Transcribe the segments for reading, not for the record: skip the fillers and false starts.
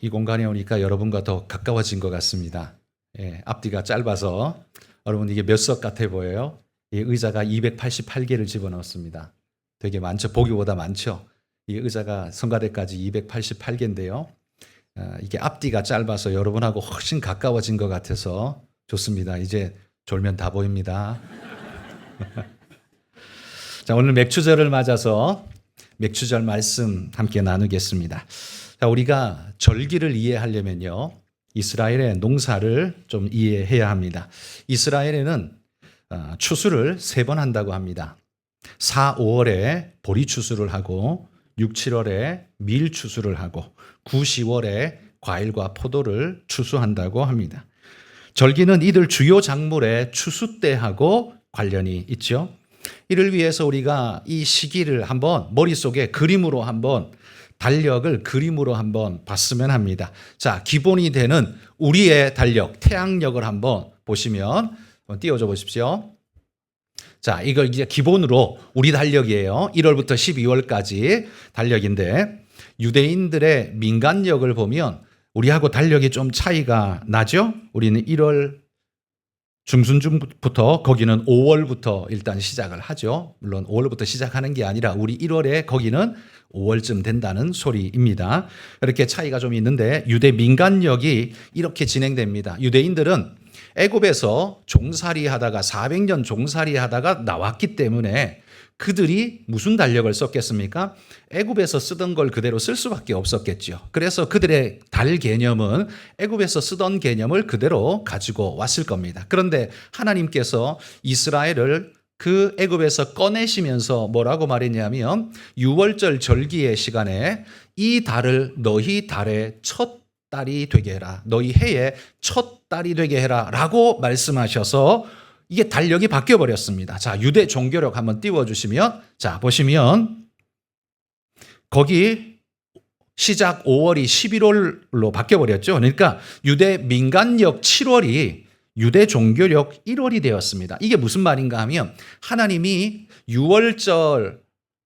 이 공간에 오니까 여러분과 더 가까워진 것 같습니다. 예, 앞뒤가 짧아서 여러분 이게 몇 석 같아 보여요? 이 의자가 288개를 집어넣었습니다. 되게 많죠? 보기보다 많죠? 이 의자가 성가대까지 288개인데요. 이게 앞뒤가 짧아서 여러분하고 훨씬 가까워진 것 같아서 좋습니다. 이제 졸면 다 보입니다. 자, 오늘 맥추절을 맞아서 맥추절 말씀 함께 나누겠습니다. 자, 우리가 절기를 이해하려면요, 이스라엘의 농사를 좀 이해해야 합니다. 이스라엘에는 추수를 3번 한다고 합니다. 4, 5월에 보리 추수를 하고 6, 7월에 밀 추수를 하고 9, 10월에 과일과 포도를 추수한다고 합니다. 절기는 이들 주요 작물의 추수 때하고 관련이 있죠. 이를 위해서 우리가 이 시기를 한번 머릿속에 그림으로 한번 달력을 그림으로 한번 봤으면 합니다. 자, 기본이 되는 우리의 달력, 태양력을 한번 보시면 한번 띄워줘 보십시오. 자, 이걸 이제 기본으로 우리 달력이에요. 1월부터 12월까지 달력인데 유대인들의 민간력을 보면 우리하고 달력이 좀 차이가 나죠? 우리는 1월 중순쯤부터 거기는 5월부터 일단 시작을 하죠. 물론 5월부터 시작하는 게 아니라 우리 1월에 거기는 5월쯤 된다는 소리입니다. 이렇게 차이가 좀 있는데 유대 민간력이 이렇게 진행됩니다. 유대인들은 애굽에서 종살이 하다가 400년 종살이 하다가 나왔기 때문에 그들이 무슨 달력을 썼겠습니까? 애굽에서 쓰던 걸 그대로 쓸 수밖에 없었겠죠. 그래서 그들의 달 개념은 애굽에서 쓰던 개념을 그대로 가지고 왔을 겁니다. 그런데 하나님께서 이스라엘을 그 애굽에서 꺼내시면서 뭐라고 말했냐면 6월절 절기의 시간에 이 달을 너희 달의 첫 달이 되게 해라. 너희 해의 첫 달이 되게 해라 라고 말씀하셔서 이게 달력이 바뀌어 버렸습니다. 자, 유대 종교력 한번 띄워주시면, 자, 보시면 거기 시작 5월이 11월로 바뀌어 버렸죠. 그러니까 유대 민간력 7월이 유대 종교력 1월이 되었습니다. 이게 무슨 말인가 하면 하나님이 6월절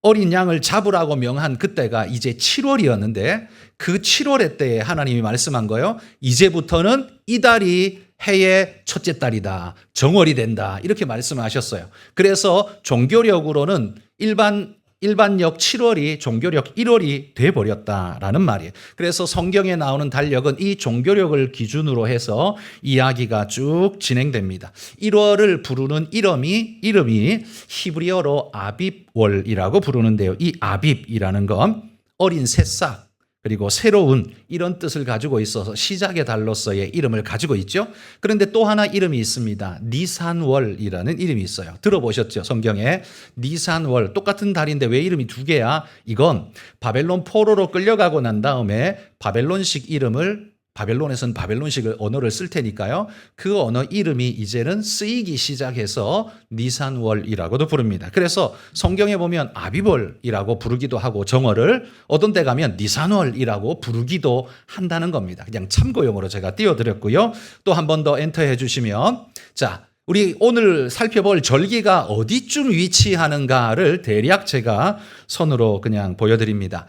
어린 양을 잡으라고 명한 그때가 이제 7월이었는데 그 7월의 때에 하나님이 말씀한 거예요. 이제부터는 이 달이 해의 첫째 달이다. 정월이 된다. 이렇게 말씀하셨어요. 그래서 종교력으로는 일반력 7월이 종교력 1월이 돼버렸다라는 말이에요. 그래서 성경에 나오는 달력은 이 종교력을 기준으로 해서 이야기가 쭉 진행됩니다. 1월을 부르는 이름이 히브리어로 아빕월이라고 부르는데요. 이 아빕이라는 건 어린 새싹 그리고 새로운 이런 뜻을 가지고 있어서 시작의 달로서의 이름을 가지고 있죠. 그런데 또 하나 이름이 있습니다. 니산월이라는 이름이 있어요. 들어보셨죠? 성경에 니산월 똑같은 달인데 왜 이름이 2개야? 이건 바벨론 포로로 끌려가고 난 다음에 바벨론식 이름을 바벨론에서는 바벨론식 언어를 쓸 테니까요. 그 언어 이름이 이제는 쓰이기 시작해서 니산월이라고도 부릅니다. 그래서 성경에 보면 아비벌이라고 부르기도 하고 정어를 어떤 데 가면 니산월이라고 부르기도 한다는 겁니다. 그냥 참고용으로 제가 띄워드렸고요. 또 한 번 더 엔터해 주시면 자, 우리 오늘 살펴볼 절기가 어디쯤 위치하는가를 대략 제가 선으로 그냥 보여드립니다.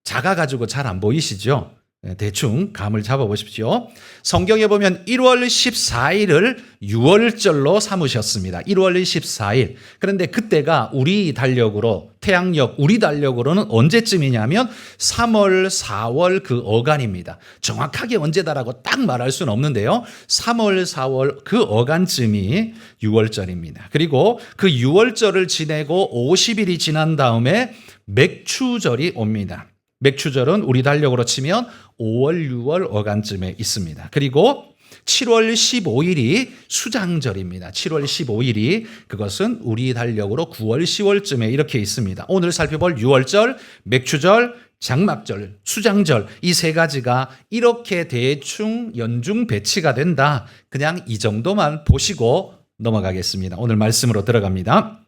작아가지고 잘 안 보이시죠? 대충 감을 잡아보십시오. 성경에 보면 1월 14일을 6월절로 삼으셨습니다. 1월 14일. 그런데 그때가 우리 달력으로 태양력 우리 달력으로는 언제쯤이냐면 3월 4월 그 어간입니다. 정확하게 언제다라고 딱 말할 수는 없는데요. 3월 4월 그 어간쯤이 6월절입니다. 그리고 그 6월절을 지내고 50일이 지난 다음에 맥추절이 옵니다. 맥추절은 우리 달력으로 치면 5월, 6월 어간쯤에 있습니다. 그리고 7월 15일이 수장절입니다. 7월 15일이 그것은 우리 달력으로 9월, 10월쯤에 이렇게 있습니다. 오늘 살펴볼 6월절, 맥추절, 장막절, 수장절 이 3가지가 이렇게 대충 연중 배치가 된다. 그냥 이 정도만 보시고 넘어가겠습니다. 오늘 말씀으로 들어갑니다.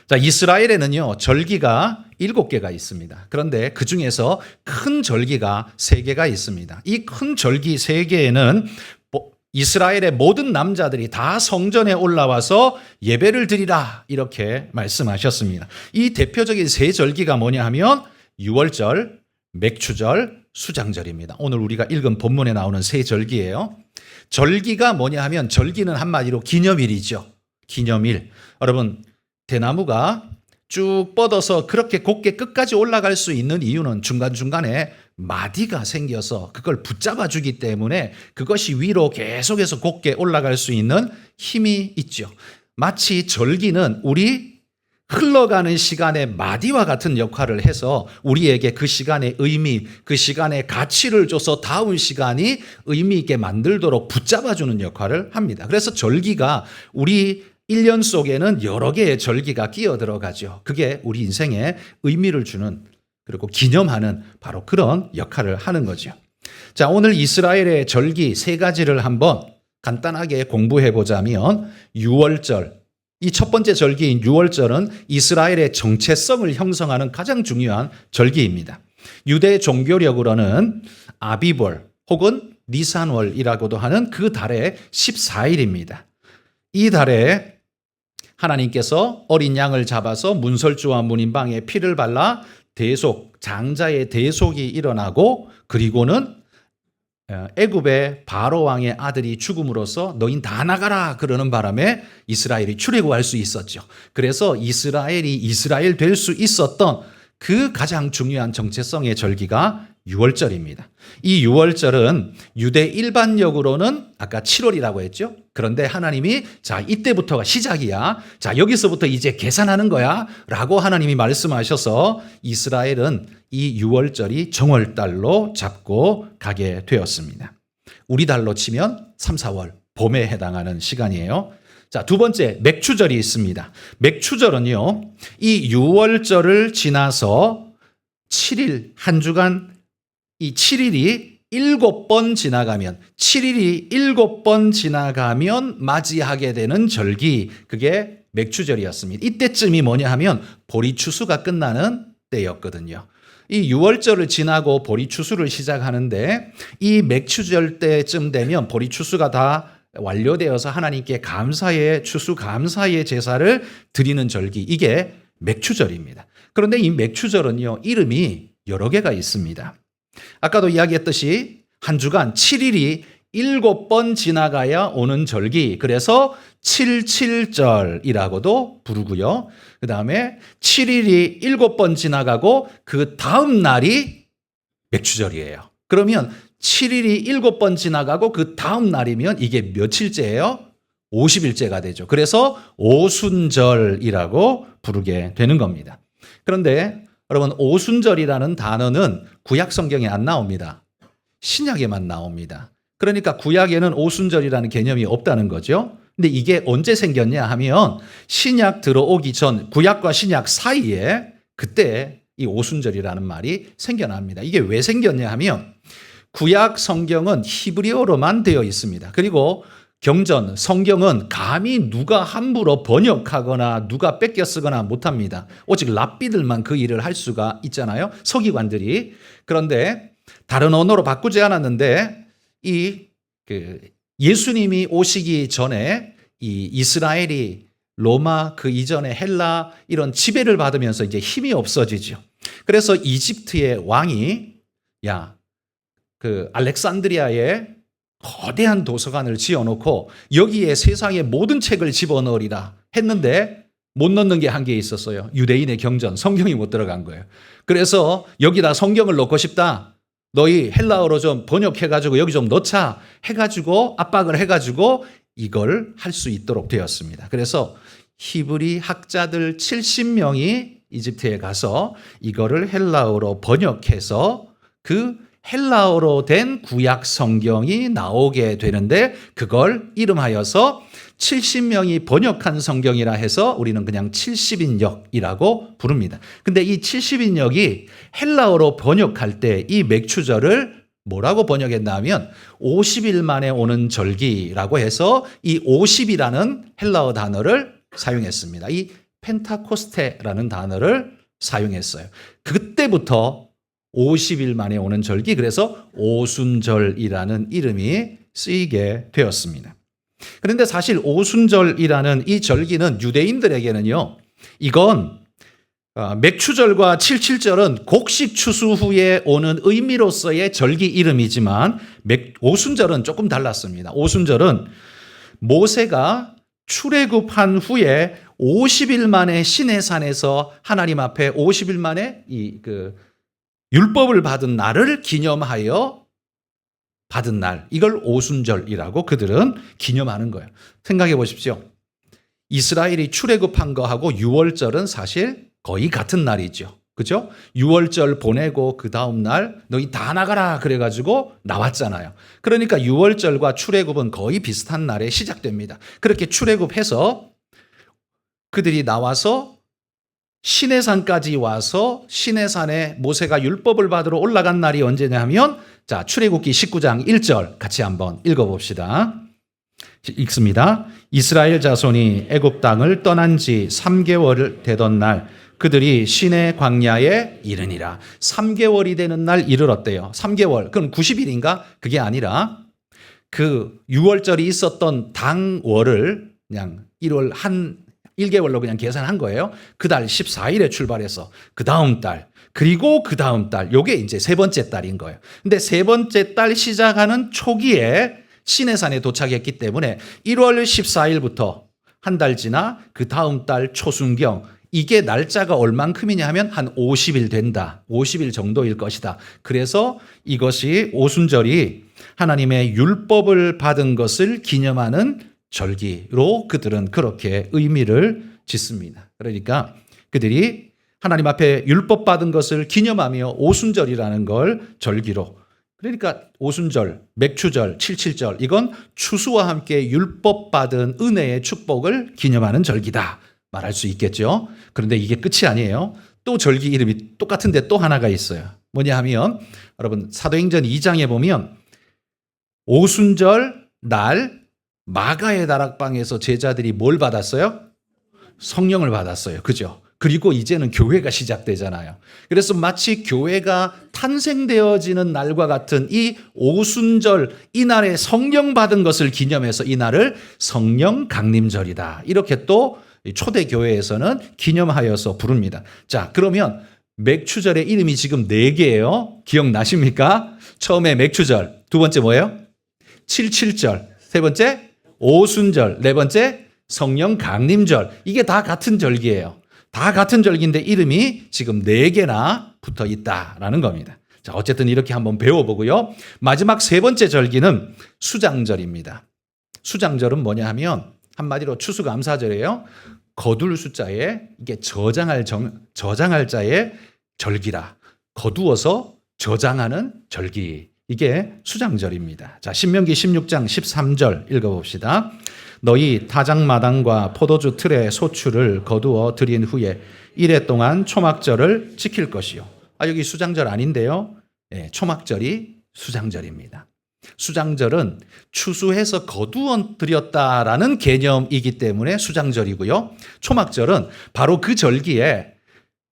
자, 이스라엘에는요, 절기가 7개가 있습니다. 그런데 그 중에서 큰 절기가 3개가 있습니다. 이 큰 절기 3개에는 이스라엘의 모든 남자들이 다 성전에 올라와서 예배를 드리라 이렇게 말씀하셨습니다. 이 대표적인 3절기가 뭐냐 하면 6월절, 맥추절, 수장절입니다. 오늘 우리가 읽은 본문에 나오는 세 절기예요. 절기가 뭐냐 하면 절기는 한마디로 기념일이죠. 기념일. 여러분 대나무가 쭉 뻗어서 그렇게 곧게 끝까지 올라갈 수 있는 이유는 중간중간에 마디가 생겨서 그걸 붙잡아 주기 때문에 그것이 위로 계속해서 곧게 올라갈 수 있는 힘이 있죠. 마치 절기는 우리 흘러가는 시간의 마디와 같은 역할을 해서 우리에게 그 시간의 의미, 그 시간의 가치를 줘서 다음 시간이 의미 있게 만들도록 붙잡아주는 역할을 합니다. 그래서 절기가 우리 1년 속에는 여러 개의 절기가 끼어 들어가죠. 그게 우리 인생에 의미를 주는 그리고 기념하는 바로 그런 역할을 하는 거죠. 자, 오늘 이스라엘의 절기 세 가지를 한번 간단하게 공부해 보자면 유월절, 이 첫 번째 절기인 유월절은 이스라엘의 정체성을 형성하는 가장 중요한 절기입니다. 유대 종교력으로는 아비벌 혹은 니산월이라고도 하는 그 달의 14일입니다. 이 달에 하나님께서 어린 양을 잡아서 문설주와 문인방에 피를 발라 대속, 장자의 대속이 일어나고 그리고는 애굽의 바로 왕의 아들이 죽음으로써 너흰 다 나가라 그러는 바람에 이스라엘이 출애굽할 수 있었죠. 그래서 이스라엘이 이스라엘 될 수 있었던 그 가장 중요한 정체성의 절기가 유월절입니다. 이 유월절은 유대 일반력으로는 아까 7월이라고 했죠. 그런데 하나님이 자 이때부터가 시작이야. 자 여기서부터 이제 계산하는 거야 라고 하나님이 말씀하셔서 이스라엘은 이 유월절이 정월달로 잡고 가게 되었습니다. 우리 달로 치면 3, 4월 봄에 해당하는 시간이에요. 자, 두 번째 맥추절이 있습니다. 맥추절은요. 이 유월절을 지나서 7일 한 주간 이 7일이 7번 지나가면 7일이 7번 지나가면 맞이하게 되는 절기 그게 맥추절이었습니다. 이때쯤이 뭐냐 하면 보리추수가 끝나는 때였거든요. 이 유월절을 지나고 보리추수를 시작하는데 이 맥추절 때쯤 되면 보리추수가 다 완료되어서 하나님께 감사의 추수 감사의 제사를 드리는 절기 이게 맥추절입니다. 그런데 이 맥추절은요 이름이 여러 개가 있습니다. 아까도 이야기했듯이 한 주간 7일이 7번 지나가야 오는 절기 그래서 77절이라고도 부르고요. 그 다음에 7일이 7번 지나가고 그 다음 날이 맥추절이에요. 그러면 7일이 7번 지나가고 그 다음 날이면 이게 며칠째예요? 50일째가 되죠. 그래서 오순절이라고 부르게 되는 겁니다. 그런데 여러분 오순절이라는 단어는 구약 성경에 안 나옵니다. 신약에만 나옵니다. 그러니까 구약에는 오순절이라는 개념이 없다는 거죠. 근데 이게 언제 생겼냐 하면 신약 들어오기 전 구약과 신약 사이에 그때 이 오순절이라는 말이 생겨납니다. 이게 왜 생겼냐 하면 구약 성경은 히브리어로만 되어 있습니다. 그리고 경전, 성경은 감히 누가 함부로 번역하거나 누가 뺏겨 쓰거나 못합니다. 오직 랍비들만 그 일을 할 수가 있잖아요. 서기관들이. 그런데 다른 언어로 바꾸지 않았는데 예수님이 오시기 전에 이 이스라엘이 로마 그 이전에 헬라 이런 지배를 받으면서 이제 힘이 없어지죠. 그래서 이집트의 왕이 알렉산드리아에 거대한 도서관을 지어놓고 여기에 세상의 모든 책을 집어넣으리라 했는데 못 넣는 게 한 개 있었어요. 유대인의 경전, 성경이 못 들어간 거예요. 그래서 여기다 성경을 넣고 싶다. 너희 헬라어로 좀 번역해가지고 여기 좀 넣자 해가지고 압박을 해가지고 이걸 할 수 있도록 되었습니다. 그래서 히브리 학자들 70명이 이집트에 가서 이거를 헬라어로 번역해서 그 헬라어로 된 구약 성경이 나오게 되는데 그걸 이름하여서 70명이 번역한 성경이라 해서 우리는 그냥 70인역이라고 부릅니다. 근데 이 70인역이 헬라어로 번역할 때 이 맥추절을 뭐라고 번역했나 하면 50일 만에 오는 절기라고 해서 이 50이라는 헬라어 단어를 사용했습니다. 이 펜타코스테라는 단어를 사용했어요. 그때부터 50일 만에 오는 절기 그래서 오순절이라는 이름이 쓰이게 되었습니다. 그런데 사실 오순절이라는 이 절기는 유대인들에게는요. 이건 맥추절과 칠칠절은 곡식 추수 후에 오는 의미로서의 절기 이름이지만 오순절은 조금 달랐습니다. 오순절은 모세가 출애굽한 후에 50일 만에 시내산에서 하나님 앞에 50일 만에 율법을 받은 날을 기념하여 받은 날, 이걸 오순절이라고 그들은 기념하는 거예요. 생각해 보십시오. 이스라엘이 출애굽한 거하고 유월절은 사실 거의 같은 날이죠. 그죠? 유월절 보내고 그 다음 날 너희 다 나가라 그래가지고 나왔잖아요. 그러니까 유월절과 출애굽은 거의 비슷한 날에 시작됩니다. 그렇게 출애굽해서 그들이 나와서 시내산까지 와서 시내산에 모세가 율법을 받으러 올라간 날이 언제냐면 자, 출애굽기 19장 1절 같이 한번 읽어봅시다. 읽습니다. 이스라엘 자손이 애굽 땅을 떠난 지 3개월 되던 날 그들이 시내 광야에 이르니라. 3개월이 되는 날 이르렀대요. 3개월. 그럼 90일인가? 그게 아니라 그 6월절이 있었던 당월을 그냥 1개월로 그냥 계산한 거예요. 그 달 14일에 출발해서 그 다음 달 그리고 그 다음 달 요게 이제 세 번째 달인 거예요. 근데 세 번째 달 시작하는 초기에 시내산에 도착했기 때문에 1월 14일부터 한 달 지나 그 다음 달 초순경 이게 날짜가 얼만큼이냐 하면 한 50일 된다. 50일 정도일 것이다. 그래서 이것이 오순절이 하나님의 율법을 받은 것을 기념하는 절기로 그들은 그렇게 의미를 짓습니다. 그러니까 그들이 하나님 앞에 율법 받은 것을 기념하며 오순절이라는 걸 절기로, 그러니까 오순절, 맥추절, 칠칠절 이건 추수와 함께 율법 받은 은혜의 축복을 기념하는 절기다 말할 수 있겠죠. 그런데 이게 끝이 아니에요. 또 절기 이름이 똑같은데 또 하나가 있어요. 뭐냐 하면 여러분 사도행전 2장에 보면 오순절 날 마가의 다락방에서 제자들이 뭘 받았어요? 성령을 받았어요. 그죠? 그리고 이제는 교회가 시작되잖아요. 그래서 마치 교회가 탄생되어지는 날과 같은 이 오순절, 이 날에 성령 받은 것을 기념해서 이 날을 성령 강림절이다. 이렇게 또 초대 교회에서는 기념하여서 부릅니다. 자, 그러면 맥추절의 이름이 지금 4개예요. 기억나십니까? 처음에 맥추절, 두 번째 뭐예요? 칠칠절, 세 번째 오순절, 네 번째 성령 강림절. 이게 다 같은 절기예요. 다 같은 절기인데 이름이 지금 4개나 붙어 있다라는 겁니다. 자, 어쨌든 이렇게 한번 배워보고요. 마지막 세 번째 절기는 수장절입니다. 수장절은 뭐냐 하면 한마디로 추수감사절이에요. 거둘 숫자에 이게 저장할 자의 절기라. 거두어서 저장하는 절기. 이게 수장절입니다. 자, 신명기 16장 13절 읽어봅시다. 너희 타작마당과 포도주 틀에 소출을 거두어 들인 후에 이래 동안 초막절을 지킬 것이요. 여기 수장절 아닌데요. 네, 초막절이 수장절입니다. 수장절은 추수해서 거두어 들였다라는 개념이기 때문에 수장절이고요. 초막절은 바로 그 절기에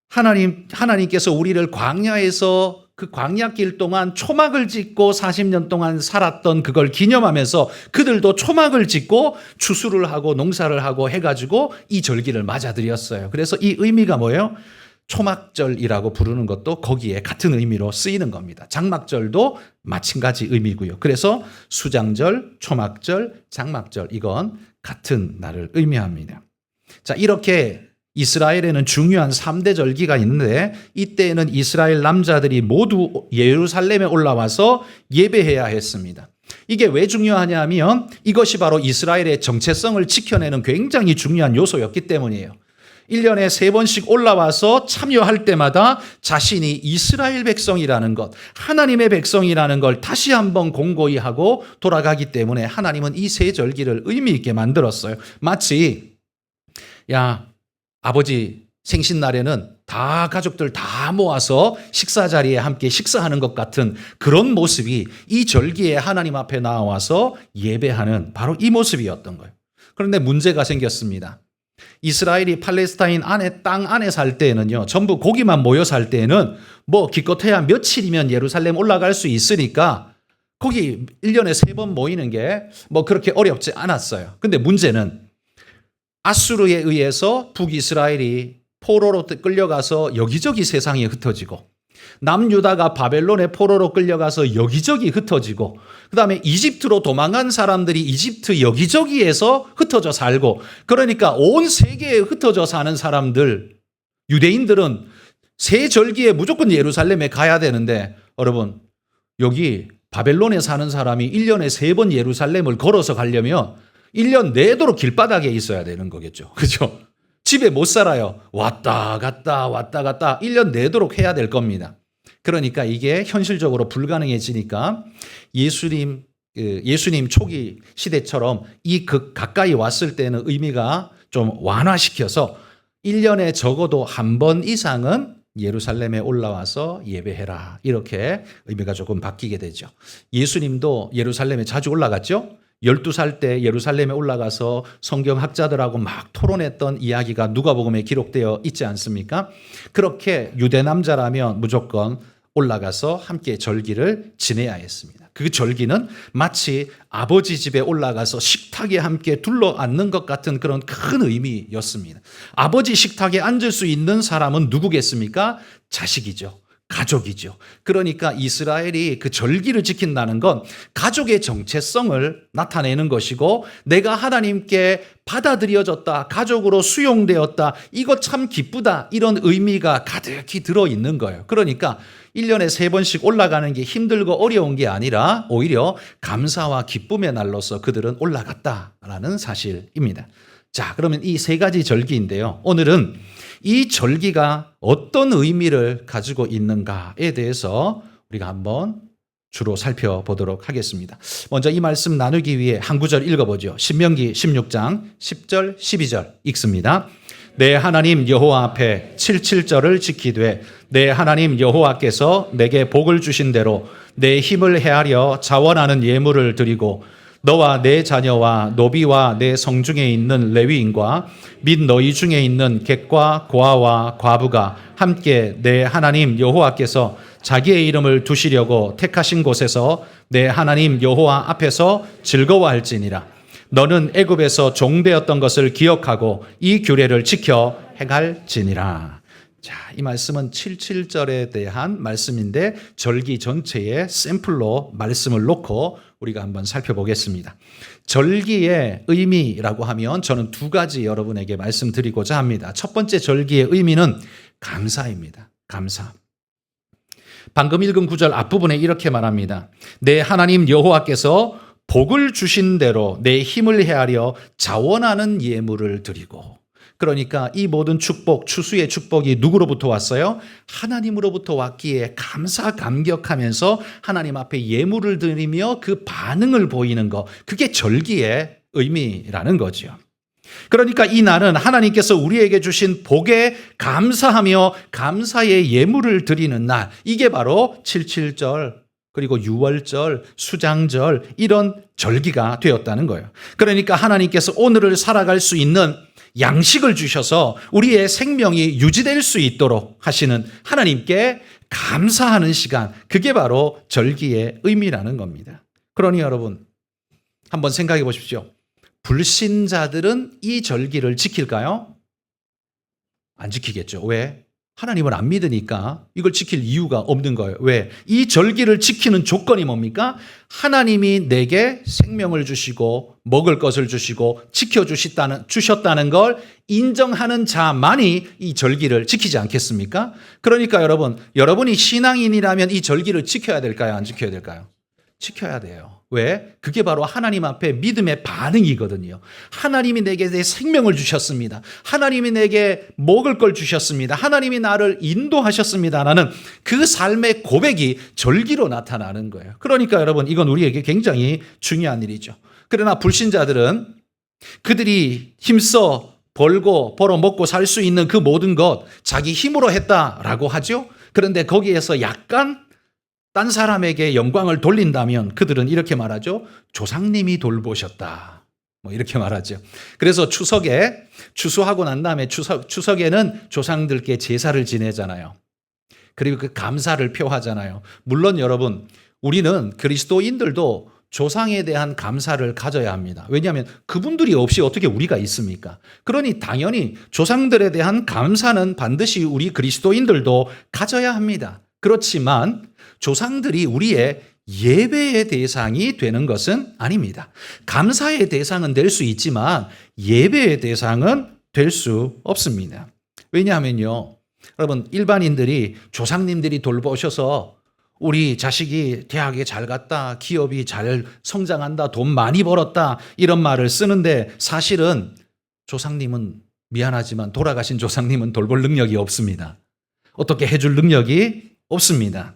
하나님께서 우리를 광야에서 그 광야길 동안 초막을 짓고 40년 동안 살았던 그걸 기념하면서 그들도 초막을 짓고 추수를 하고 농사를 하고 해가지고 이 절기를 맞아들였어요. 그래서 이 의미가 뭐예요? 초막절이라고 부르는 것도 거기에 같은 의미로 쓰이는 겁니다. 장막절도 마찬가지 의미고요. 그래서 수장절, 초막절, 장막절 이건 같은 날을 의미합니다. 자, 이렇게 이스라엘에는 중요한 3대 절기가 있는데 이때에는 이스라엘 남자들이 모두 예루살렘에 올라와서 예배해야 했습니다. 이게 왜 중요하냐 하면 이것이 바로 이스라엘의 정체성을 지켜내는 굉장히 중요한 요소였기 때문이에요. 1년에 3번씩 올라와서 참여할 때마다 자신이 이스라엘 백성이라는 것, 하나님의 백성이라는 걸 다시 한번 공고히 하고 돌아가기 때문에 하나님은 이 세 절기를 의미 있게 만들었어요. 마치 아버지 생신날에는 다 가족들 다 모아서 식사 자리에 함께 식사하는 것 같은 그런 모습이 이 절기에 하나님 앞에 나와서 예배하는 바로 이 모습이었던 거예요. 그런데 문제가 생겼습니다. 이스라엘이 팔레스타인 안에 땅 안에 살 때에는요, 전부 거기만 모여 살 때에는 뭐 기껏해야 며칠이면 예루살렘 올라갈 수 있으니까 거기 1년에 3번 모이는 게 뭐 그렇게 어렵지 않았어요. 근데 문제는 아수르에 의해서 북이스라엘이 포로로 끌려가서 여기저기 세상에 흩어지고, 남유다가 바벨론의 포로로 끌려가서 여기저기 흩어지고, 그 다음에 이집트로 도망간 사람들이 이집트 여기저기에서 흩어져 살고, 그러니까 온 세계에 흩어져 사는 사람들, 유대인들은 새 절기에 무조건 예루살렘에 가야 되는데, 여러분 여기 바벨론에 사는 사람이 1년에 3번 예루살렘을 걸어서 가려면 1년 내도록 길바닥에 있어야 되는 거겠죠. 그렇죠? 집에 못 살아요. 왔다 갔다 1년 내도록 해야 될 겁니다. 그러니까 이게 현실적으로 불가능해지니까 예수님 초기 시대처럼 이 가까이 왔을 때는 의미가 좀 완화시켜서 1년에 적어도 한 번 이상은 예루살렘에 올라와서 예배해라. 이렇게 의미가 조금 바뀌게 되죠. 예수님도 예루살렘에 자주 올라갔죠. 12살 때 예루살렘에 올라가서 성경학자들하고 막 토론했던 이야기가 누가복음에 기록되어 있지 않습니까? 그렇게 유대 남자라면 무조건 올라가서 함께 절기를 지내야 했습니다. 그 절기는 마치 아버지 집에 올라가서 식탁에 함께 둘러앉는 것 같은 그런 큰 의미였습니다. 아버지 식탁에 앉을 수 있는 사람은 누구겠습니까? 자식이죠. 가족이죠. 그러니까 이스라엘이 그 절기를 지킨다는 건 가족의 정체성을 나타내는 것이고, 내가 하나님께 받아들여졌다, 가족으로 수용되었다, 이거 참 기쁘다, 이런 의미가 가득히 들어있는 거예요. 그러니까 1년에 3번씩 올라가는 게 힘들고 어려운 게 아니라 오히려 감사와 기쁨의 날로서 그들은 올라갔다라는 사실입니다. 자, 그러면 이 3가지 절기인데요. 오늘은 이 절기가 어떤 의미를 가지고 있는가에 대해서 우리가 한번 주로 살펴보도록 하겠습니다. 먼저 이 말씀 나누기 위해 한 구절 읽어보죠. 신명기 16장 10절 12절 읽습니다. 내 하나님 여호와 앞에 77절을 지키되 내 하나님 여호와께서 내게 복을 주신 대로 내 힘을 헤아려 자원하는 예물을 드리고, 너와 내 자녀와 노비와 내 성중에 있는 레위인과 및 너희 중에 있는 객과 고아와 과부가 함께 내 하나님 여호와께서 자기의 이름을 두시려고 택하신 곳에서 내 하나님 여호와 앞에서 즐거워할지니라. 너는 애굽에서 종되었던 것을 기억하고 이 규례를 지켜 행할지니라. 자, 이 말씀은 77절에 대한 말씀인데 절기 전체의 샘플로 말씀을 놓고 우리가 한번 살펴보겠습니다. 절기의 의미라고 하면 저는 2가지 여러분에게 말씀드리고자 합니다. 첫 번째 절기의 의미는 감사입니다. 감사. 방금 읽은 구절 앞부분에 이렇게 말합니다. 내 하나님 여호와께서 복을 주신 대로 내 힘을 헤아려 자원하는 예물을 드리고, 그러니까 이 모든 축복, 추수의 축복이 누구로부터 왔어요? 하나님으로부터 왔기에 감사 감격하면서 하나님 앞에 예물을 드리며 그 반응을 보이는 것, 그게 절기의 의미라는 거죠. 그러니까 이 날은 하나님께서 우리에게 주신 복에 감사하며 감사의 예물을 드리는 날, 이게 바로 77절 그리고 유월절, 수장절, 이런 절기가 되었다는 거예요. 그러니까 하나님께서 오늘을 살아갈 수 있는 양식을 주셔서 우리의 생명이 유지될 수 있도록 하시는 하나님께 감사하는 시간, 그게 바로 절기의 의미라는 겁니다. 그러니 여러분 한번 생각해 보십시오. 불신자들은 이 절기를 지킬까요? 안 지키겠죠. 왜? 하나님을 안 믿으니까 이걸 지킬 이유가 없는 거예요. 왜? 이 절기를 지키는 조건이 뭡니까? 하나님이 내게 생명을 주시고 먹을 것을 주시고 주셨다는 걸 인정하는 자만이 이 절기를 지키지 않겠습니까? 그러니까 여러분이 신앙인이라면 이 절기를 지켜야 될까요? 안 지켜야 될까요? 지켜야 돼요. 왜? 그게 바로 하나님 앞에 믿음의 반응이거든요. 하나님이 내게 내 생명을 주셨습니다. 하나님이 내게 먹을 걸 주셨습니다. 하나님이 나를 인도하셨습니다. 라는 그 삶의 고백이 절기로 나타나는 거예요. 그러니까 여러분, 이건 우리에게 굉장히 중요한 일이죠. 그러나 불신자들은 그들이 힘써 벌어 먹고 살 수 있는 그 모든 것 자기 힘으로 했다라고 하죠. 그런데 거기에서 약간 딴 사람에게 영광을 돌린다면 그들은 이렇게 말하죠. 조상님이 돌보셨다. 이렇게 말하죠. 그래서 추석에 추수하고 난 다음에 추석에는 조상들께 제사를 지내잖아요. 그리고 그 감사를 표하잖아요. 물론 여러분, 우리는 그리스도인들도 조상에 대한 감사를 가져야 합니다. 왜냐하면 그분들이 없이 어떻게 우리가 있습니까? 그러니 당연히 조상들에 대한 감사는 반드시 우리 그리스도인들도 가져야 합니다. 그렇지만 조상들이 우리의 예배의 대상이 되는 것은 아닙니다. 감사의 대상은 될 수 있지만 예배의 대상은 될 수 없습니다. 왜냐하면요, 여러분, 일반인들이 조상님들이 돌보셔서 우리 자식이 대학에 잘 갔다, 기업이 잘 성장한다, 돈 많이 벌었다, 이런 말을 쓰는데 사실은 조상님은 미안하지만 돌아가신 조상님은 돌볼 능력이 없습니다. 어떻게 해줄 능력이 없습니다.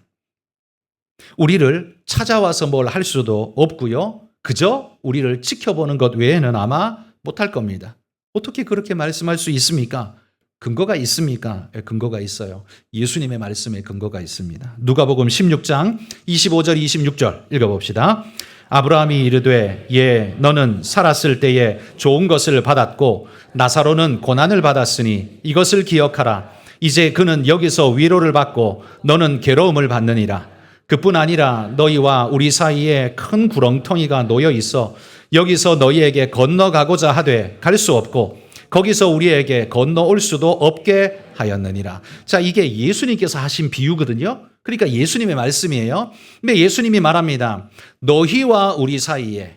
우리를 찾아와서 뭘 할 수도 없고요. 그저 우리를 지켜보는 것 외에는 아마 못할 겁니다. 어떻게 그렇게 말씀할 수 있습니까? 근거가 있습니까? 근거가 있어요. 예수님의 말씀에 근거가 있습니다. 누가복음 16장 25절 26절 읽어봅시다. 아브라함이 이르되 예 너는 살았을 때에 좋은 것을 받았고 나사로는 고난을 받았으니 이것을 기억하라. 이제 그는 여기서 위로를 받고 너는 괴로움을 받느니라. 그뿐 아니라 너희와 우리 사이에 큰 구렁텅이가 놓여 있어 여기서 너희에게 건너가고자 하되 갈 수 없고 거기서 우리에게 건너올 수도 없게 하였느니라. 자, 이게 예수님께서 하신 비유거든요. 그러니까 예수님의 말씀이에요. 근데 예수님이 말합니다. 너희와 우리 사이에,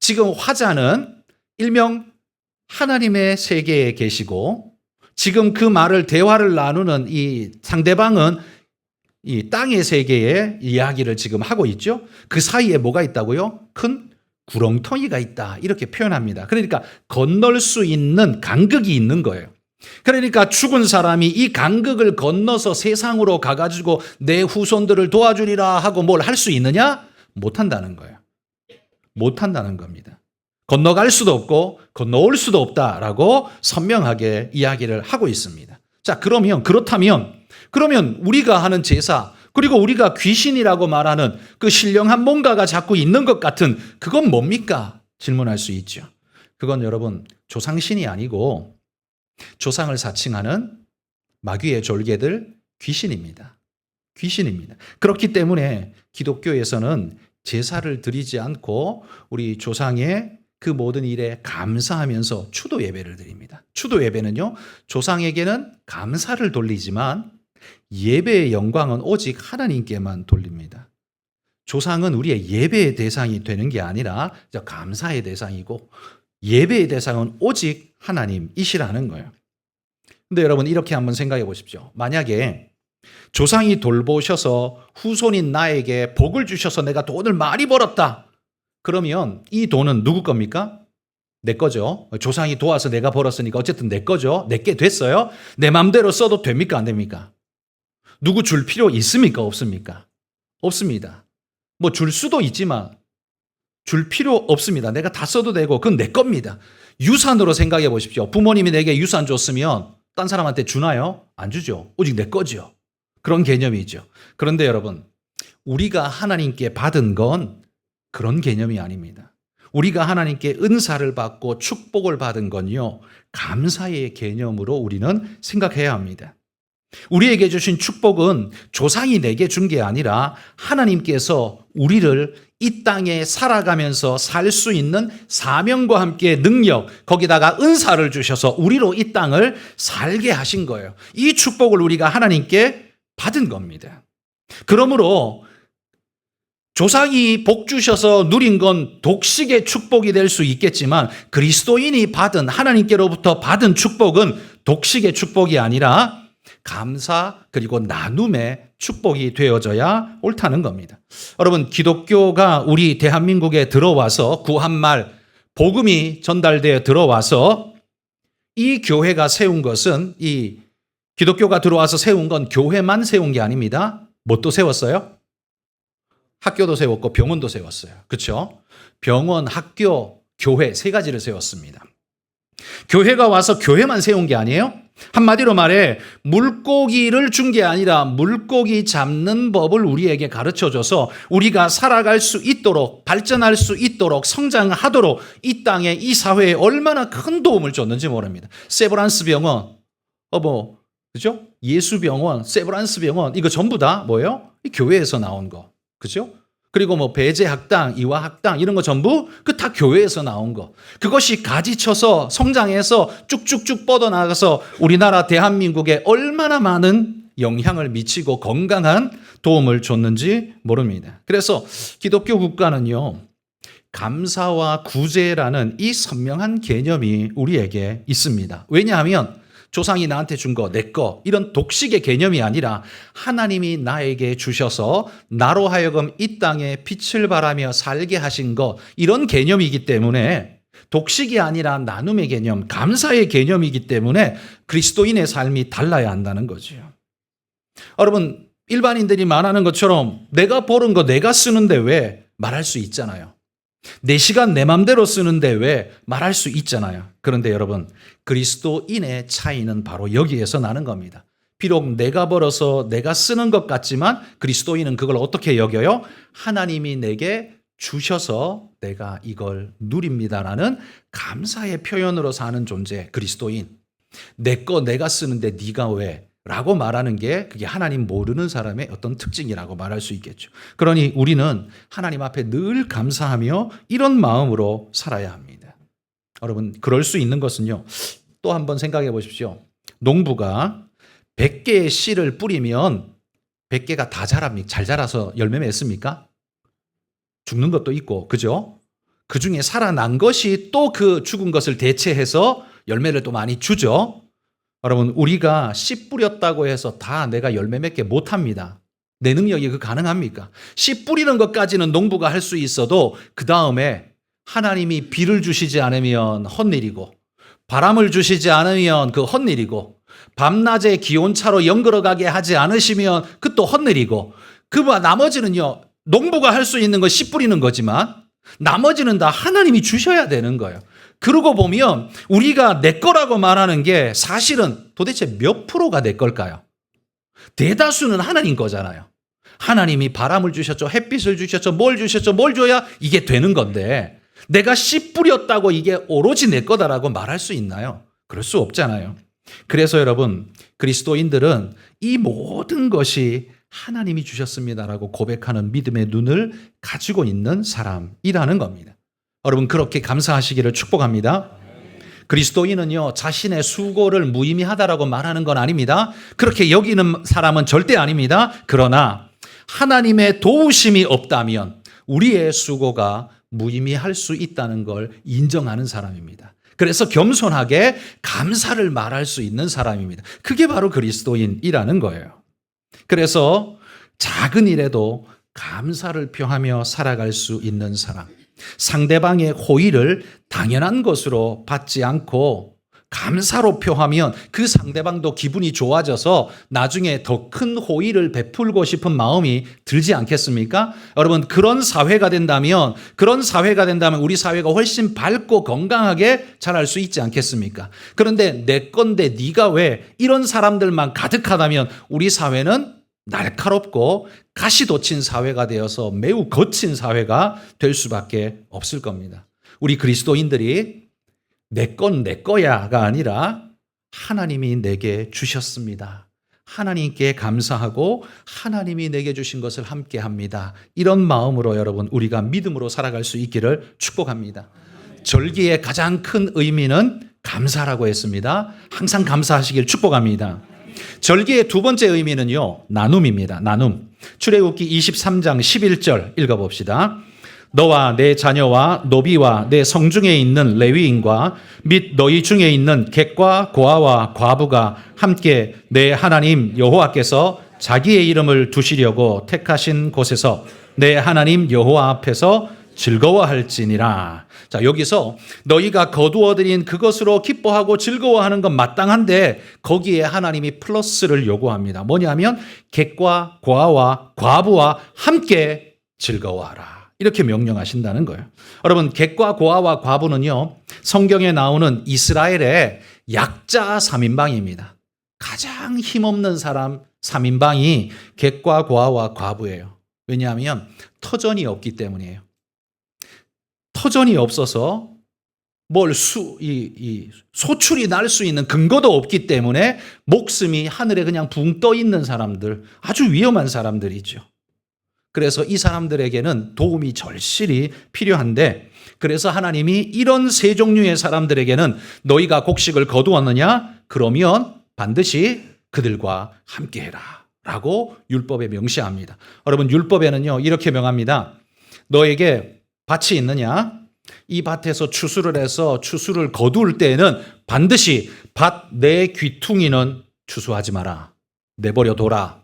지금 화자는 일명 하나님의 세계에 계시고 지금 그 말을 대화를 나누는 이 상대방은 이 땅의 세계의 이야기를 지금 하고 있죠. 그 사이에 뭐가 있다고요? 큰 구렁텅이가 있다, 이렇게 표현합니다. 그러니까 건널 수 있는 간극이 있는 거예요. 그러니까 죽은 사람이 이 간극을 건너서 세상으로 가가지고 내 후손들을 도와주리라 하고 뭘 할 수 있느냐? 못한다는 거예요. 못한다는 겁니다. 건너갈 수도 없고 건너올 수도 없다라고 선명하게 이야기를 하고 있습니다. 자, 그렇다면 우리가 하는 제사, 그리고 우리가 귀신이라고 말하는 그 신령한 뭔가가 자꾸 있는 것 같은 그건 뭡니까? 질문할 수 있죠. 그건 여러분 조상신이 아니고 조상을 사칭하는 마귀의 졸개들 귀신입니다. 귀신입니다. 그렇기 때문에 기독교에서는 제사를 드리지 않고 우리 조상의 그 모든 일에 감사하면서 추도 예배를 드립니다. 추도 예배는요, 조상에게는 감사를 돌리지만 예배의 영광은 오직 하나님께만 돌립니다. 조상은 우리의 예배의 대상이 되는 게 아니라 감사의 대상이고 예배의 대상은 오직 하나님이시라는 거예요. 근데 여러분 이렇게 한번 생각해 보십시오. 만약에 조상이 돌보셔서 후손인 나에게 복을 주셔서 내가 돈을 많이 벌었다. 그러면 이 돈은 누구 겁니까? 내 거죠. 조상이 도와서 내가 벌었으니까 어쨌든 내 거죠. 내게 됐어요. 내 마음대로 써도 됩니까? 안 됩니까? 누구 줄 필요 있습니까? 없습니까? 없습니다. 뭐 줄 수도 있지만 줄 필요 없습니다. 내가 다 써도 되고 그건 내 겁니다. 유산으로 생각해 보십시오. 부모님이 내게 유산 줬으면 딴 사람한테 주나요? 안 주죠. 오직 내 거죠. 그런 개념이죠. 그런데 여러분, 우리가 하나님께 받은 건 그런 개념이 아닙니다. 우리가 하나님께 은사를 받고 축복을 받은 건요, 감사의 개념으로 우리는 생각해야 합니다. 우리에게 주신 축복은 조상이 내게 준 게 아니라 하나님께서 우리를 이 땅에 살아가면서 살 수 있는 사명과 함께 능력, 거기다가 은사를 주셔서 우리로 이 땅을 살게 하신 거예요. 이 축복을 우리가 하나님께 받은 겁니다. 그러므로 조상이 복 주셔서 누린 건 독식의 축복이 될 수 있겠지만 그리스도인이 받은, 하나님께로부터 받은 축복은 독식의 축복이 아니라 감사 그리고 나눔의 축복이 되어져야 옳다는 겁니다. 여러분, 기독교가 우리 대한민국에 들어와서 구한말 복음이 전달되어 들어와서 이 교회가 세운 것은, 이 기독교가 들어와서 세운 건 교회만 세운 게 아닙니다. 뭣도 세웠어요? 학교도 세웠고 병원도 세웠어요. 그렇죠? 병원, 학교, 교회 세 가지를 세웠습니다. 교회가 와서 교회만 세운 게 아니에요. 한마디로 말해 물고기를 준 게 아니라 물고기 잡는 법을 우리에게 가르쳐줘서 우리가 살아갈 수 있도록, 발전할 수 있도록, 성장하도록 이 땅에, 이 사회에 얼마나 큰 도움을 줬는지 모릅니다. 세브란스 병원, 그죠? 예수병원, 세브란스 병원, 이거 전부 다 뭐예요? 이 교회에서 나온 거. 그죠? 그리고 뭐 배제 학당, 이화 학당 이런 거 전부 그 다 교회에서 나온 거. 그것이 가지쳐서 성장해서 쭉쭉쭉 뻗어나가서 우리나라 대한민국에 얼마나 많은 영향을 미치고 건강한 도움을 줬는지 모릅니다. 그래서 기독교 국가는요, 감사와 구제라는 이 선명한 개념이 우리에게 있습니다. 왜냐하면 조상이 나한테 준 거, 내 거, 이런 독식의 개념이 아니라 하나님이 나에게 주셔서 나로 하여금 이 땅에 빛을 발하며 살게 하신 것, 이런 개념이기 때문에 독식이 아니라 나눔의 개념, 감사의 개념이기 때문에 그리스도인의 삶이 달라야 한다는 거죠. 여러분, 일반인들이 말하는 것처럼 내가 벌은 거 내가 쓰는데 왜 말할 수 있잖아요. 내 시간 내 맘대로 쓰는데 왜 말할 수 있잖아요. 그런데 여러분, 그리스도인의 차이는 바로 여기에서 나는 겁니다. 비록 내가 벌어서 내가 쓰는 것 같지만 그리스도인은 그걸 어떻게 여겨요? 하나님이 내게 주셔서 내가 이걸 누립니다라는 감사의 표현으로 사는 존재, 그리스도인. 내 거 내가 쓰는데 네가 왜? 라고 말하는 게 그게 하나님 모르는 사람의 어떤 특징이라고 말할 수 있겠죠. 그러니 우리는 하나님 앞에 늘 감사하며 이런 마음으로 살아야 합니다. 여러분, 그럴 수 있는 것은요, 또 한번 생각해 보십시오. 농부가 100개의 씨를 뿌리면 100개가 다 잘 자라서 열매 맺습니까? 죽는 것도 있고, 그죠? 그 중에 살아난 것이 또 그 죽은 것을 대체해서 열매를 또 많이 주죠. 여러분, 우리가 씨 뿌렸다고 해서 다 내가 열매 맺게 못합니다. 내 능력이 그 가능합니까? 씨 뿌리는 것까지는 농부가 할 수 있어도 그 다음에 하나님이 비를 주시지 않으면 헛일이고, 바람을 주시지 않으면 그 헛일이고, 밤낮에 기온차로 연걸어가게 하지 않으시면 그 또 헛일이고, 나머지는요, 농부가 할 수 있는 건 씨 뿌리는 거지만 나머지는 다 하나님이 주셔야 되는 거예요. 그러고 보면 우리가 내 거라고 말하는 게 사실은 도대체 몇 프로가 내 걸까요? 대다수는 하나님 거잖아요. 하나님이 바람을 주셨죠. 햇빛을 주셨죠. 뭘 주셨죠. 뭘 줘야 이게 되는 건데 내가 씨 뿌렸다고 이게 오로지 내 거다라고 말할 수 있나요? 그럴 수 없잖아요. 그래서 여러분, 그리스도인들은 이 모든 것이 하나님이 주셨습니다라고 고백하는 믿음의 눈을 가지고 있는 사람이라는 겁니다. 여러분, 그렇게 감사하시기를 축복합니다. 그리스도인은요, 자신의 수고를 무의미하다라고 말하는 건 아닙니다. 그렇게 여기는 사람은 절대 아닙니다. 그러나 하나님의 도우심이 없다면 우리의 수고가 무의미할 수 있다는 걸 인정하는 사람입니다. 그래서 겸손하게 감사를 말할 수 있는 사람입니다. 그게 바로 그리스도인이라는 거예요. 그래서 작은 일에도 감사를 표하며 살아갈 수 있는 사람. 상대방의 호의를 당연한 것으로 받지 않고 감사로 표하면 그 상대방도 기분이 좋아져서 나중에 더 큰 호의를 베풀고 싶은 마음이 들지 않겠습니까? 여러분, 그런 사회가 된다면 우리 사회가 훨씬 밝고 건강하게 자랄 수 있지 않겠습니까? 그런데 내 건데 네가 왜, 이런 사람들만 가득하다면 우리 사회는 날카롭고 가시 돋친 사회가 되어서 매우 거친 사회가 될 수밖에 없을 겁니다. 우리 그리스도인들이 내 건 내 거야가 아니라 하나님이 내게 주셨습니다. 하나님께 감사하고 하나님이 내게 주신 것을 함께 합니다. 이런 마음으로 여러분, 우리가 믿음으로 살아갈 수 있기를 축복합니다. 절기의 가장 큰 의미는 감사라고 했습니다. 항상 감사하시길 축복합니다. 절기의 두 번째 의미는요, 나눔입니다. 나눔. 출애굽기 23장 11절 읽어봅시다. 너와 내 자녀와 노비와 내 성중에 있는 레위인과 및 너희 중에 있는 객과 고아와 과부가 함께 내 하나님 여호와께서 자기의 이름을 두시려고 택하신 곳에서 내 하나님 여호와 앞에서 즐거워할지니라. 자, 여기서 너희가 거두어들인 그것으로 기뻐하고 즐거워하는 건 마땅한데 거기에 하나님이 플러스를 요구합니다. 뭐냐면 객과 고아와 과부와 함께 즐거워하라. 이렇게 명령하신다는 거예요. 여러분, 객과 고아와 과부는요, 성경에 나오는 이스라엘의 약자 3인방입니다. 가장 힘없는 사람 3인방이 객과 고아와 과부예요. 왜냐하면 터전이 없기 때문이에요. 터전이 없어서 소출이 날 수 있는 근거도 없기 때문에 목숨이 하늘에 그냥 붕 떠 있는 사람들, 아주 위험한 사람들이죠. 그래서 이 사람들에게는 도움이 절실히 필요한데, 그래서 하나님이 이런 세 종류의 사람들에게는 너희가 곡식을 거두었느냐? 그러면 반드시 그들과 함께해라 라고 율법에 명시합니다. 여러분, 율법에는요 이렇게 명합니다. 너에게 밭이 있느냐? 이 밭에서 추수를 해서 추수를 거둘 때에는 반드시 밭 내 귀퉁이는 추수하지 마라. 내버려 둬라.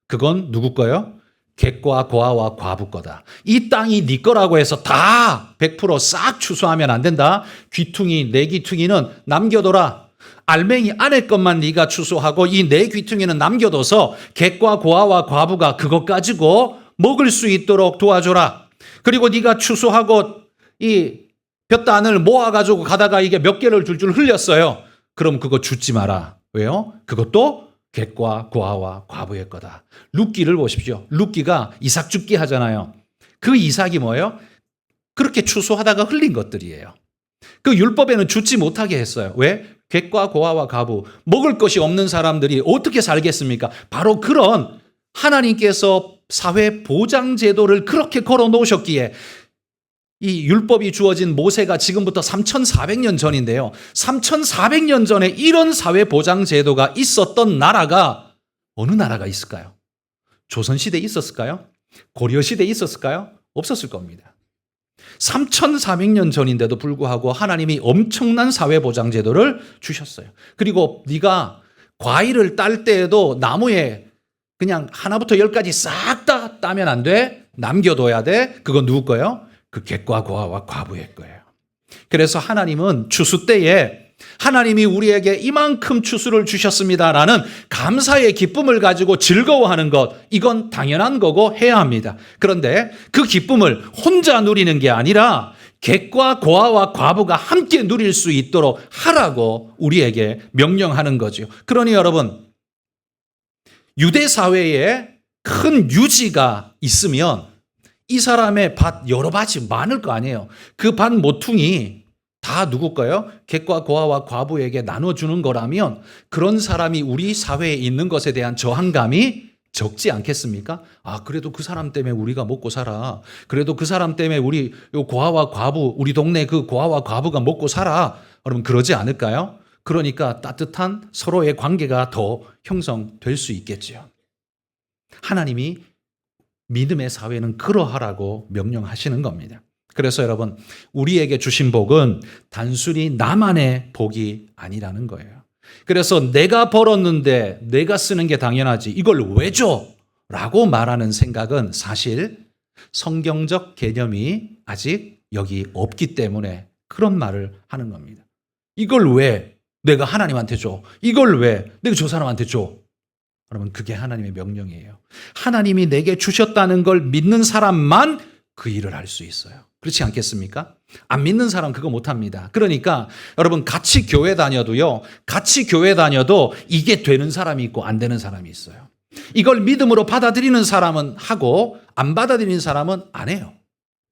그건 누구 거예요? 객과 고아와 과부 거다. 이 땅이 네 거라고 해서 다 100%싹 추수하면 안 된다. 귀퉁이, 내 귀퉁이는 남겨둬라. 알맹이 안에 것만 네가 추수하고 이 내 귀퉁이는 남겨둬서 객과 고아와 과부가 그것 가지고 먹을 수 있도록 도와줘라. 그리고 네가 추수하고 이 볕단을 모아가지고 가다가 이게 몇 개를 줄줄 흘렸어요. 그럼 그거 줍지 마라. 왜요? 그것도 객과 고아와 과부의 거다. 룻기를 보십시오. 룻기가 이삭 줍기 하잖아요. 그 이삭이 뭐예요? 그렇게 추수하다가 흘린 것들이에요. 그 율법에는 줍지 못하게 했어요. 왜? 객과 고아와 과부, 먹을 것이 없는 사람들이 어떻게 살겠습니까? 바로 그런 하나님께서 사회 보장 제도를 그렇게 걸어 놓으셨기에 이 율법이 주어진 모세가 지금부터 3,400년 전인데요. 3,400년 전에 이런 사회 보장 제도가 있었던 나라가 어느 나라가 있을까요? 조선시대에 있었을까요? 고려시대에 있었을까요? 없었을 겁니다. 3,400년 전인데도 불구하고 하나님이 엄청난 사회 보장 제도를 주셨어요. 그리고 네가 과일을 딸 때에도 나무에 그냥 하나부터 열까지 싹 다 따면 안 돼. 남겨둬야 돼. 그건 누구 거예요? 그 객과 고아와 과부의 거예요. 그래서 하나님은 추수 때에 하나님이 우리에게 이만큼 추수를 주셨습니다라는 감사의 기쁨을 가지고 즐거워하는 것, 이건 당연한 거고 해야 합니다. 그런데 그 기쁨을 혼자 누리는 게 아니라 객과 고아와 과부가 함께 누릴 수 있도록 하라고 우리에게 명령하는 거죠. 그러니 여러분, 유대 사회에 큰 유지가 있으면 이 사람의 밭, 여러 밭이 많을 거 아니에요. 그 밭 모퉁이 다 누구 거예요? 객과 고아와 과부에게 나눠주는 거라면 그런 사람이 우리 사회에 있는 것에 대한 저항감이 적지 않겠습니까? 아, 그래도 그 사람 때문에 우리가 먹고 살아. 그래도 그 사람 때문에 우리 고아와 과부, 우리 동네 그 고아와 과부가 먹고 살아. 여러분, 그러지 않을까요? 그러니까 따뜻한 서로의 관계가 더 형성될 수 있겠지요. 하나님이 믿음의 사회는 그러하라고 명령하시는 겁니다. 그래서 여러분, 우리에게 주신 복은 단순히 나만의 복이 아니라는 거예요. 그래서 내가 벌었는데 내가 쓰는 게 당연하지, 이걸 왜 줘? 라고 말하는 생각은 사실 성경적 개념이 아직 여기 없기 때문에 그런 말을 하는 겁니다. 이걸 왜 내가 하나님한테 줘? 이걸 왜 내가 저 사람한테 줘? 여러분, 그게 하나님의 명령이에요. 하나님이 내게 주셨다는 걸 믿는 사람만 그 일을 할 수 있어요. 그렇지 않겠습니까? 안 믿는 사람 그거 못합니다. 그러니까 여러분, 같이 교회 다녀도요, 같이 교회 다녀도 이게 되는 사람이 있고 안 되는 사람이 있어요. 이걸 믿음으로 받아들이는 사람은 하고 안 받아들이는 사람은 안 해요.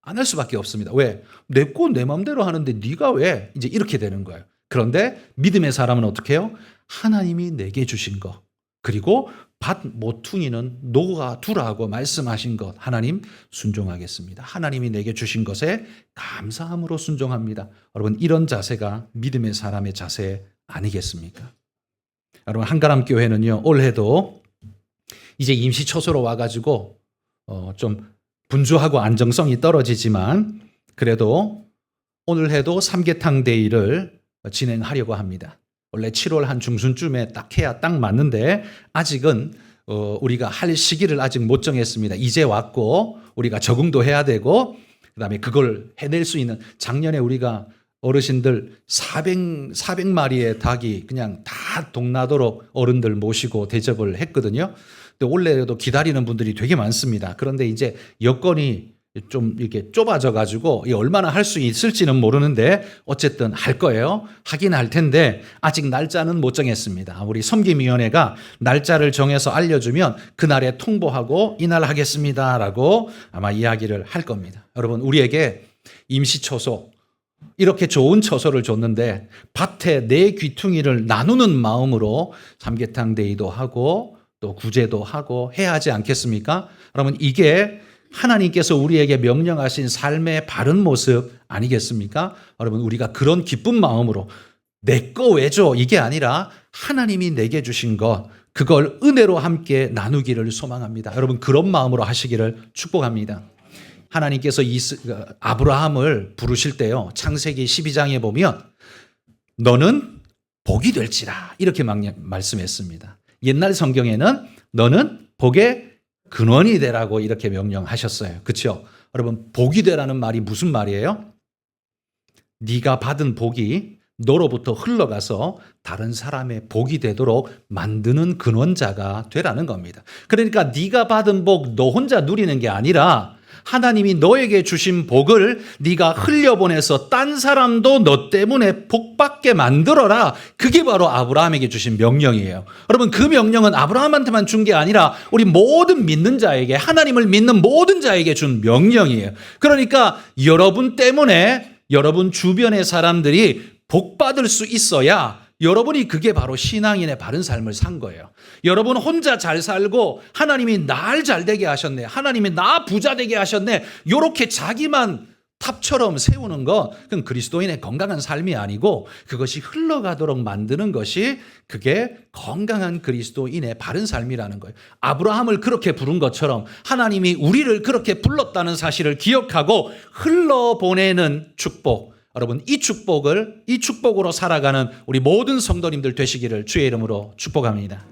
안 할 수밖에 없습니다. 왜? 내 거 내 마음대로 하는데 네가 왜? 이제 이렇게 되는 거예요. 그런데 믿음의 사람은 어떻게 해요? 하나님이 내게 주신 거, 그리고 밭 모퉁이는 놓아두라고 말씀하신 것, 하나님 순종하겠습니다. 하나님이 내게 주신 것에 감사함으로 순종합니다. 여러분, 이런 자세가 믿음의 사람의 자세 아니겠습니까? 여러분, 한가람 교회는요, 올해도 이제 임시초소로 와가지고 좀 분주하고 안정성이 떨어지지만 그래도 오늘 해도 삼계탕 데이를 진행하려고 합니다. 원래 7월 한 중순쯤에 딱 해야 딱 맞는데 아직은 우리가 할 시기를 아직 못 정했습니다. 이제 왔고 우리가 적응도 해야 되고 그다음에 그걸 해낼 수 있는, 작년에 우리가 어르신들 400마리의 닭이 그냥 다 동나도록 어른들 모시고 대접을 했거든요. 근데 올해도 기다리는 분들이 되게 많습니다. 그런데 이제 여건이 좀 이렇게 좁아져 가지고 얼마나 할 수 있을지는 모르는데 어쨌든 할 거예요. 하긴 할 텐데 아직 날짜는 못 정했습니다. 우리 섬김위원회가 날짜를 정해서 알려주면 그날에 통보하고 이날 하겠습니다라고 아마 이야기를 할 겁니다. 여러분, 우리에게 임시초소, 이렇게 좋은 처소를 줬는데 밭에 내 귀퉁이를 나누는 마음으로 삼계탕 데이도 하고 또 구제도 하고 해야 하지 않겠습니까? 여러분, 이게 하나님께서 우리에게 명령하신 삶의 바른 모습 아니겠습니까? 여러분, 우리가 그런 기쁜 마음으로 내 거 왜 줘? 이게 아니라 하나님이 내게 주신 것, 그걸 은혜로 함께 나누기를 소망합니다. 여러분, 그런 마음으로 하시기를 축복합니다. 하나님께서 아브라함을 부르실 때요, 창세기 12장에 보면 너는 복이 될지라 이렇게 말씀했습니다. 옛날 성경에는 너는 복의 근원이 되라고 이렇게 명령하셨어요. 그렇죠? 여러분, 복이 되라는 말이 무슨 말이에요? 네가 받은 복이 너로부터 흘러가서 다른 사람의 복이 되도록 만드는 근원자가 되라는 겁니다. 그러니까 네가 받은 복 너 혼자 누리는 게 아니라 하나님이 너에게 주신 복을 네가 흘려보내서 딴 사람도 너 때문에 복받게 만들어라. 그게 바로 아브라함에게 주신 명령이에요. 여러분, 그 명령은 아브라함한테만 준 게 아니라 우리 모든 믿는 자에게, 하나님을 믿는 모든 자에게 준 명령이에요. 그러니까 여러분 때문에 여러분 주변의 사람들이 복받을 수 있어야 여러분이 그게 바로 신앙인의 바른 삶을 산 거예요. 여러분 혼자 잘 살고 하나님이 날 잘 되게 하셨네, 하나님이 나 부자 되게 하셨네, 이렇게 자기만 탑처럼 세우는 거, 그건 그리스도인의 건강한 삶이 아니고 그것이 흘러가도록 만드는 것이 그게 건강한 그리스도인의 바른 삶이라는 거예요. 아브라함을 그렇게 부른 것처럼 하나님이 우리를 그렇게 불렀다는 사실을 기억하고 흘러보내는 축복, 여러분, 이 축복으로 살아가는 우리 모든 성도님들 되시기를 주의 이름으로 축복합니다.